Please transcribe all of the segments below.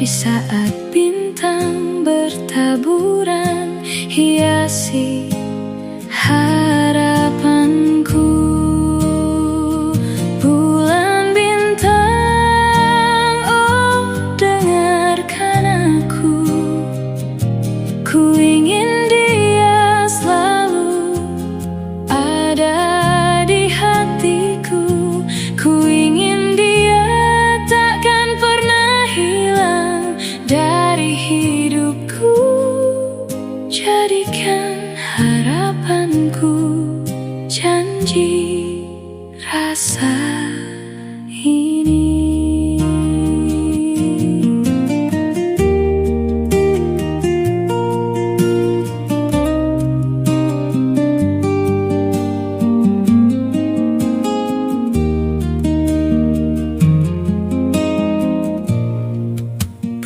Di saat bintang bertaburan hiasi harapanku. Bulan bintang, oh dengarkan aku. Ku ingin dia selalu ada di hatiku. Ku ingin dia takkan pernah hilang dari hidupku. Jadikan harapanku janji rasa ini.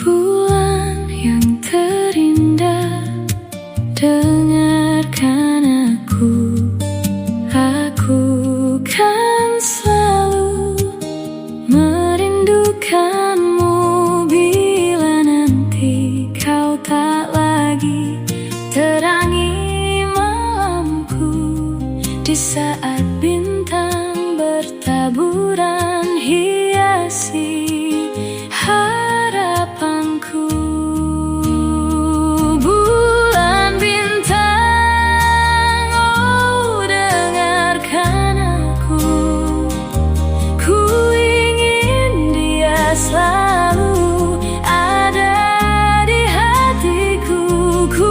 Bulan yang terindah, dengarkan aku. Aku kan selalu merindukanmu bila nanti kau tak lagi terangi malamku. Di saat bintang bertaburan hiasi harapanku. Bulan bintang, oh dengarkan aku. Ku ingin dia selalu ada di hatiku. Ku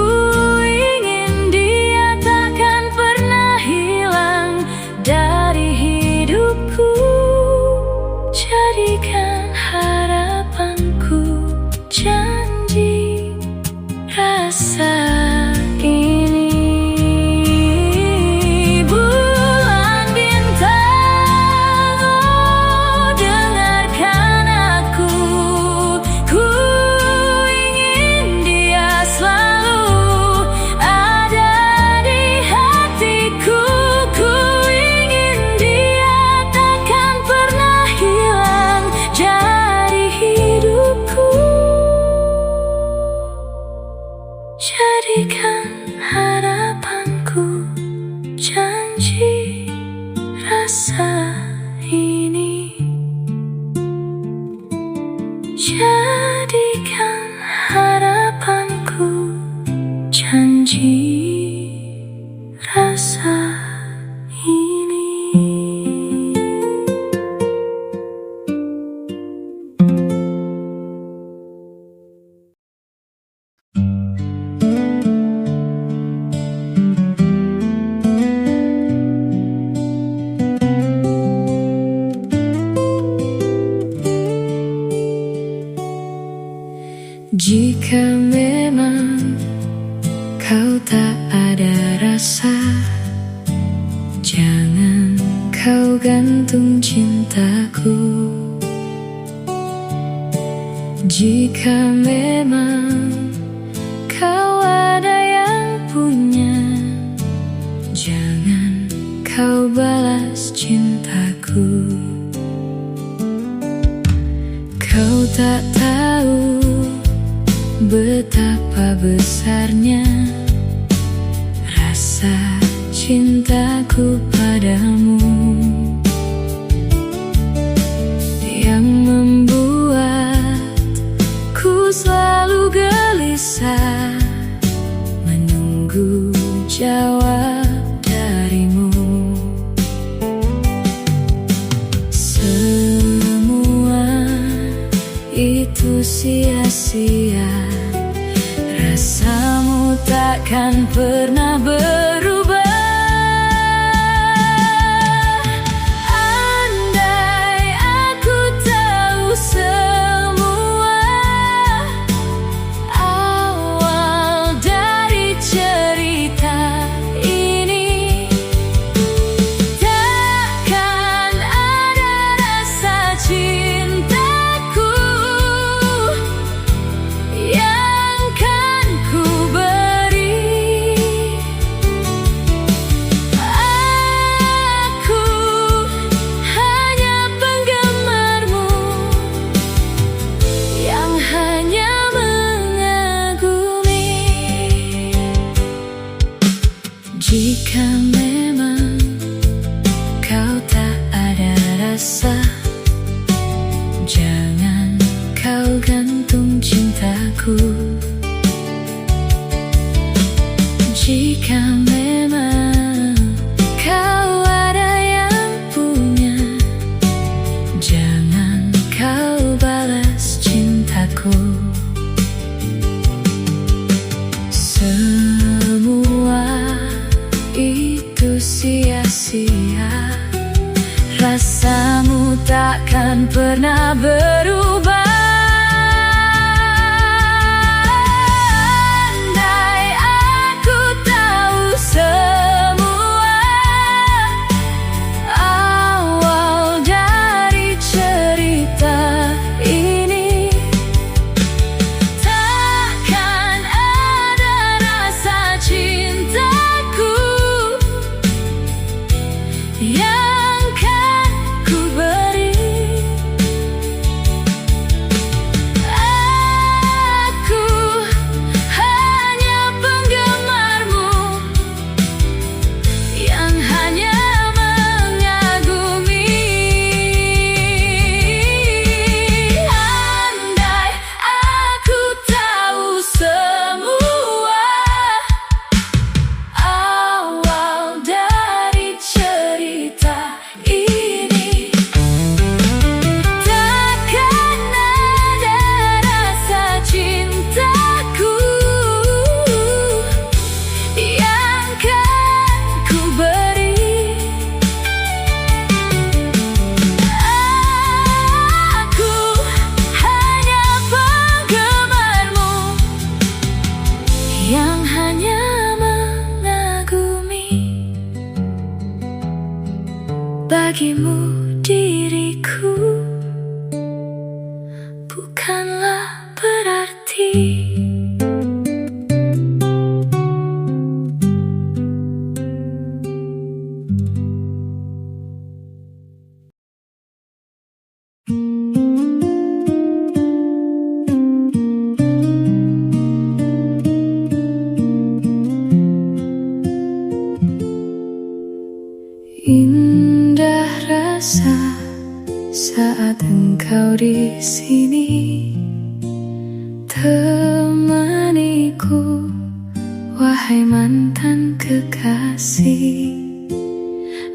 ingin dia takkan pernah hilang dari hidupku. Jadikan harapanku janji rasa ini. Bulan bintang, oh dengarkan aku. Ku ingin dia selalu ada di hatiku. Ku ingin dia takkan pernah hilang dari hidupku. Jadikan harapanku janji rasa ini. Jadikan harapanku janji rasa ini. Jika memang kau tak ada rasa, jangan kau gantung cintaku. Jika memang kau ada yang punya, jangan kau balas cintaku. Kau tak tahu betapa besarnya rasa cintaku padamu, yang membuatku selalu gelisah menunggu jawab darimu. Semua itu sia-sia, rasamu takkan pernah berubah. Andai aku tahu semua awal dari cerita ini. Jika memang kau tak ada rasa, jangan kau gantung cintaku. Jika memang kau ada yang punya, jangan kau balas cintaku. Semua itu sia-sia, rasamu takkan pernah berubah. Andai aku tahu semua awal dari cerita ini, takkan ada rasa cintaku yang kan ku beri. Aku hanya penggemarmu yang hanya mengagumi. Andai aku tahu semua awal dari cerita ini, takkan ada rasa cintaku yang kan ku beri. Aku hanya penggemarmu yang hanya mengagumi. Bagimu diriku bukanlah berarti. Indah rasa saat engkau di sini, temaniku, wahai mantan kekasih.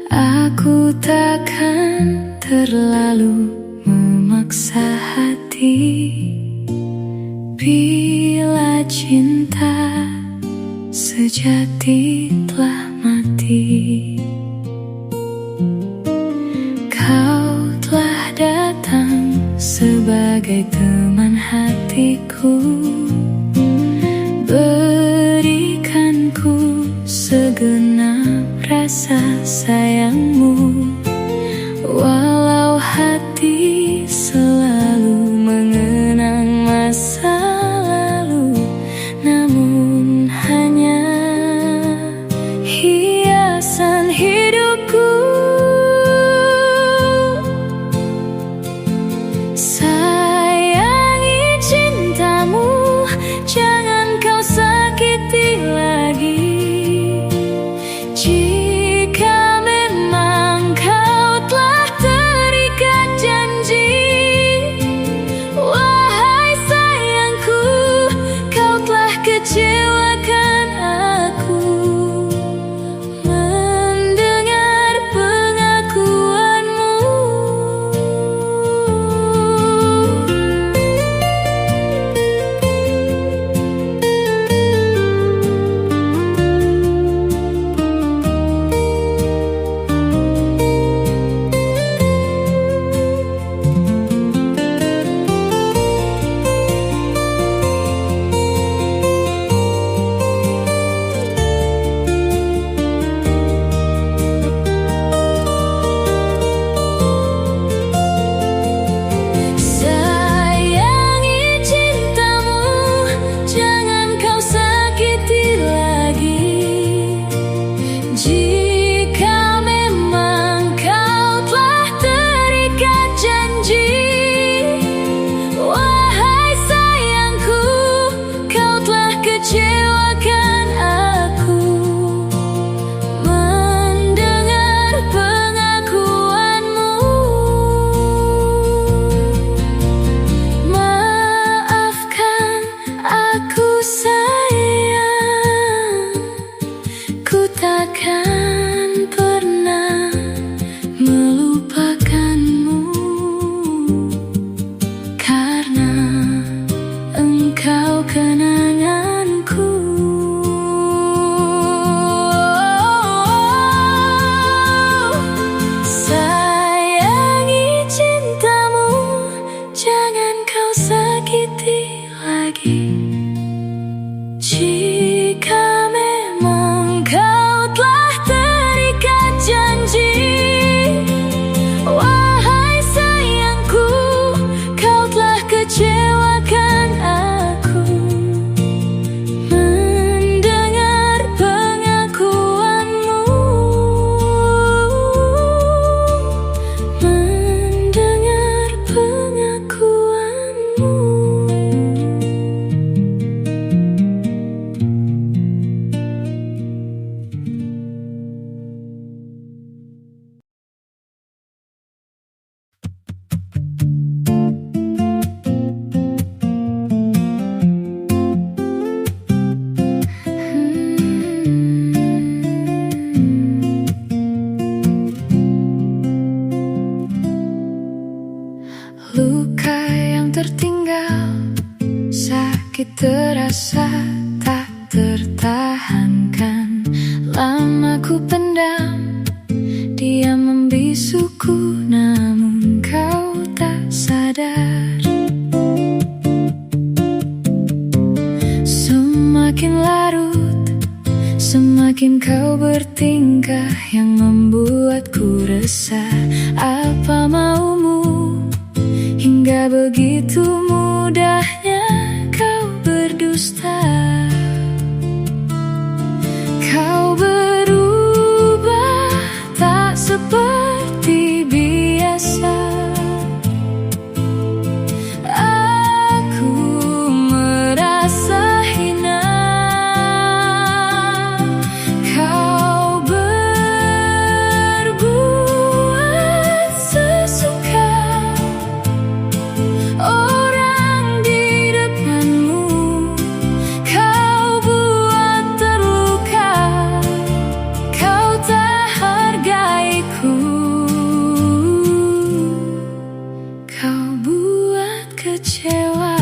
Aku takkan terlalu memaksa hati bila cinta sejati telah mati. Kau telah datang sebagai teman hatiku, berikanku segenap rasa sayangmu. Walau hati selalu mengenang masa lalu, namun hanya hiasan hidupku. Sayangi cintamu, jangan kau sakiti lagi. Jika memang kau telah terikat janji, takkan pernah melupakanmu, karena engkau kenanganku. Sayangi cintamu, jangan kau sakiti lagi. Jika memang kau telah terikat janji, wahai sayangku, kau telah kecewakan aku. Mendengar pengakuanmu, mendengar pengakuanmu. Luka yang tertinggal, sakit terasa tak tertahankan. Lama ku pendam, dia membisuku, namun kau tak sadar. Semakin larut, semakin kau bertingkah yang membuatku resah. Apa maumu? Hingga begitu mudahnya kau berdusta. Kau berubah tak seperti biasa. Aku merasa hina. Kau berbuat sesuka. Orang di depanmu kau buat terluka. Kau tak hargaiku. Kau buat kecewa.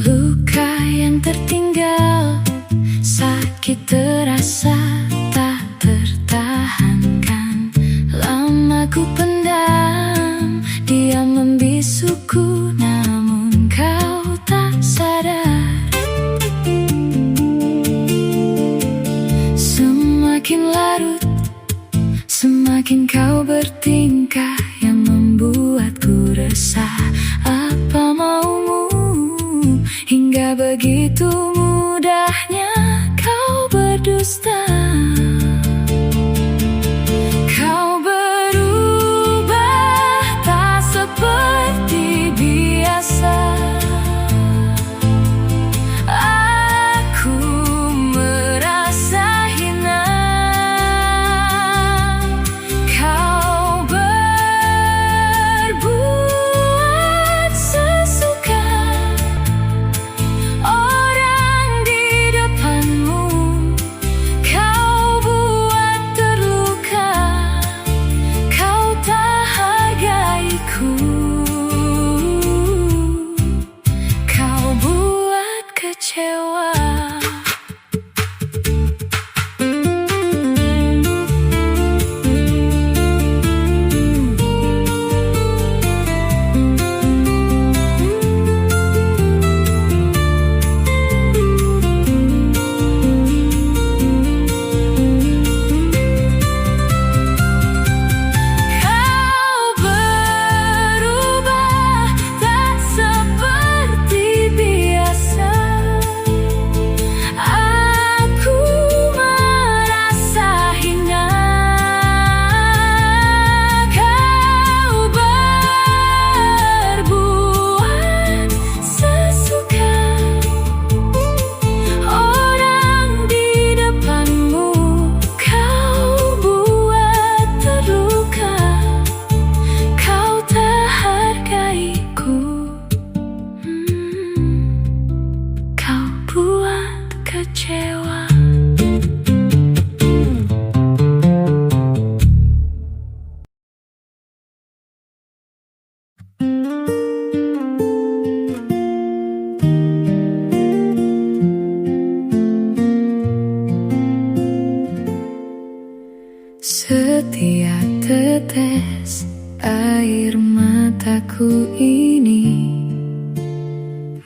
Luka yang tertinggal, sakit terasa tak tertahankan. Lama ku pendam, dia membisuku, namun kau tak sadar. Semakin larut, semakin kau bertingkah yang membuatku resah. Apa maumu? Hingga begitu mudahnya kau berdusta. Kau berubah tak seperti biasa. Aku merasa hina. Kau berbuat sesuka. Orang di depanmu kau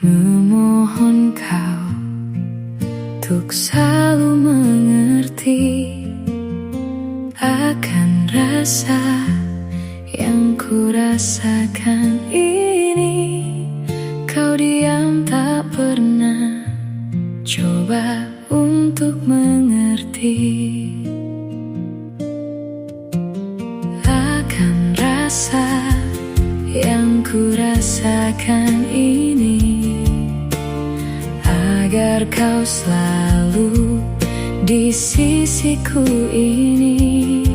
Memohon kau untuk selalu mengerti akan rasa yang ku rasakan ini. Kau diam tak pernah coba untuk mengerti akan rasa yang ku rasakan ini, agar kau selalu di sisiku ini.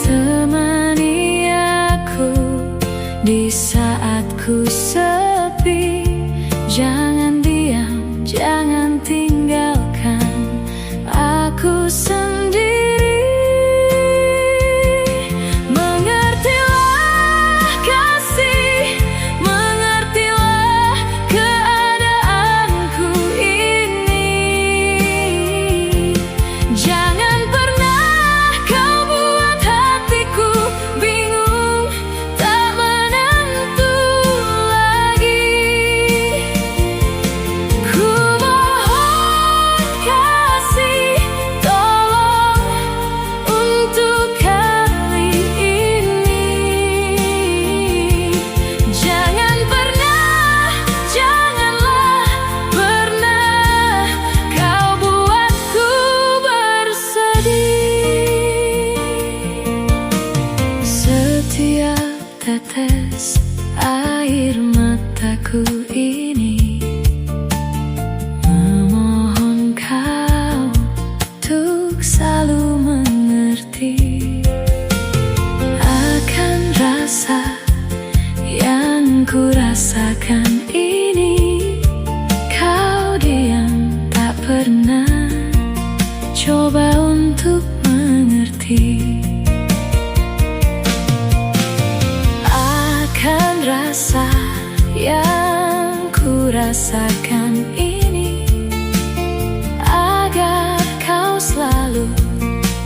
Temani aku di saat ku sepi. Jangan diam, jangan tinggalkan aku sendiri. Mengertilah kasih, mengertilah keadaanku ini. Jangan pernah kau buat hatiku bingung, tak menentu lagi. Ku mohon kasih, tolong untuk kali ini. Jangan pernah, janganlah pernah kau buatku bersedih. Setiap tetes air mataku ini memohon kau untuk selalu mengerti akan rasa yang ku rasakan ini. Kau diam, tak pernah coba untuk mengerti akan rasa yang ku rasakan ini, agar kau selalu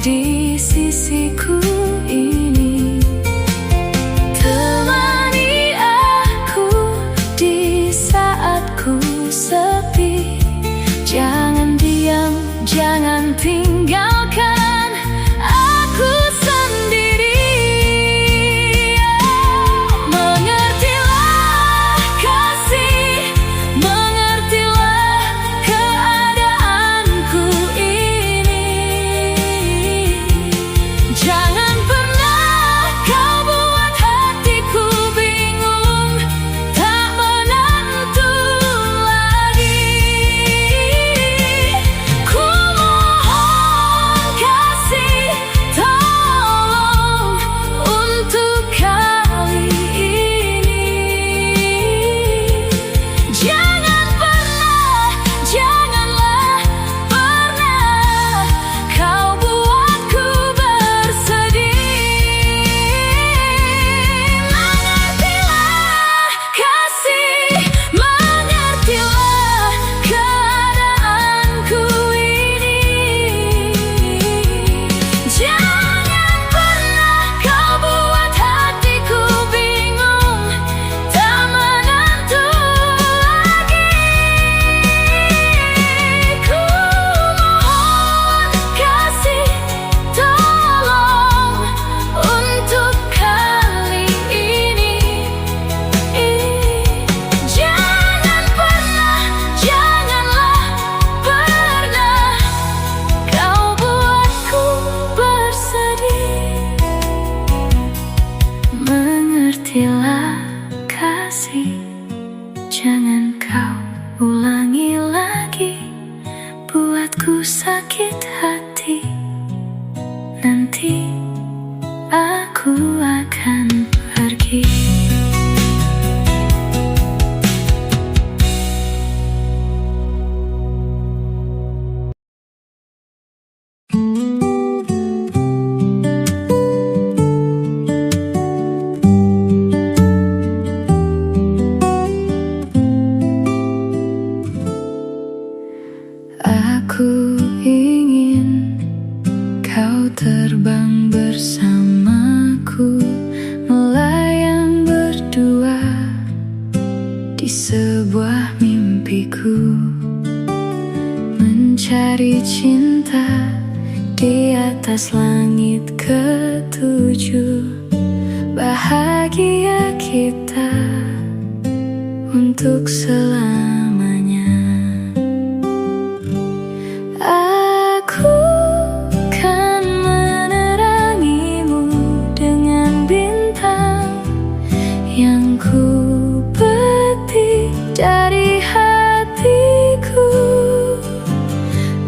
di sisiku ini. Temani aku di saat ku sepi. Jangan diam, jangan tinggalkan aku sendiri. Mengertilah kasih, mengertilah keadaanku ini. Jangan pernah kau buat hatiku bingung, tak menentu lagi. Ku mohon kasih, tolong untuk kali ini. Jangan pernah, janganlah pernah kau buatku bersedih. Mengertilah kasih, mengertilah keadaanku ini. Jangan pernah kau buat hatiku bingung, tak menentu lagi. Ku mohon kasih, tolong untuk kali ini. Jangan pernah, janganlah pernah kau buatku bersedih. Mengertilah kasih, jangan kau ulangi lagi, buatku sakit hati. Nanti aku akan pergi. Aku ingin sebuah mimpiku, mencari cinta di atas langit ketujuh. Bahagia kita untuk selamanya. Aku kan menerangimu dengan bintang yang ku petik dari hatiku.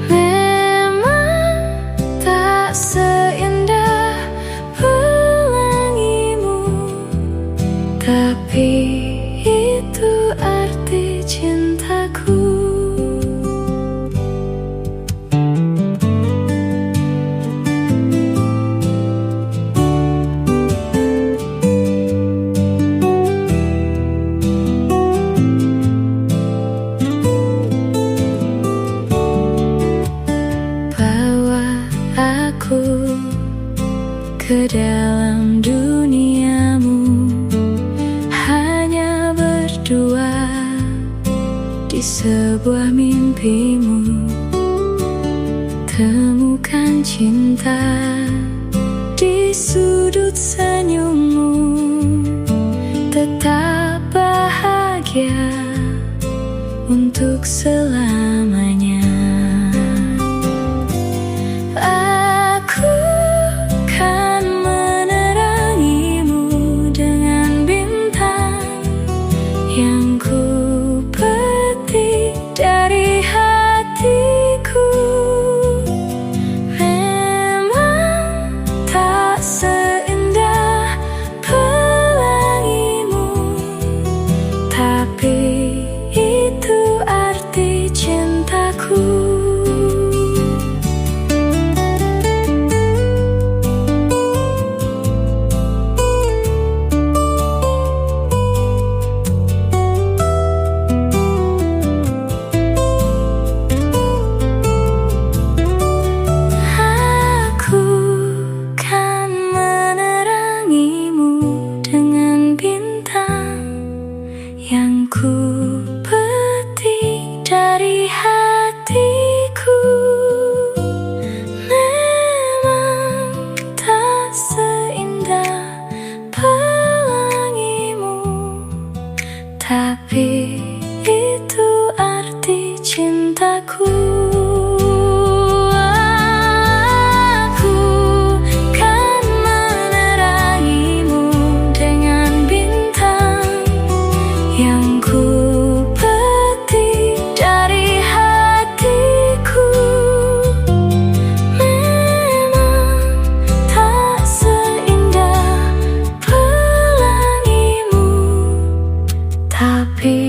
Memang tak seindah pelangimu, tapi itu arti cintaku. Ke dalam duniamu, hanya berdua di sebuah mimpimu. Temukan cinta di sudut senyummu, tetap bahagia untuk selamanya. Yang ku petik dari hatiku, memang tak seindah pelangimu, tapi itu arti cintaku. Yang ku petik dari hatiku, memang tak seindah pelangimu, tapi itu arti cintaku. Yang ku petik dari hatiku, memang tak seindah pelangimu, tapi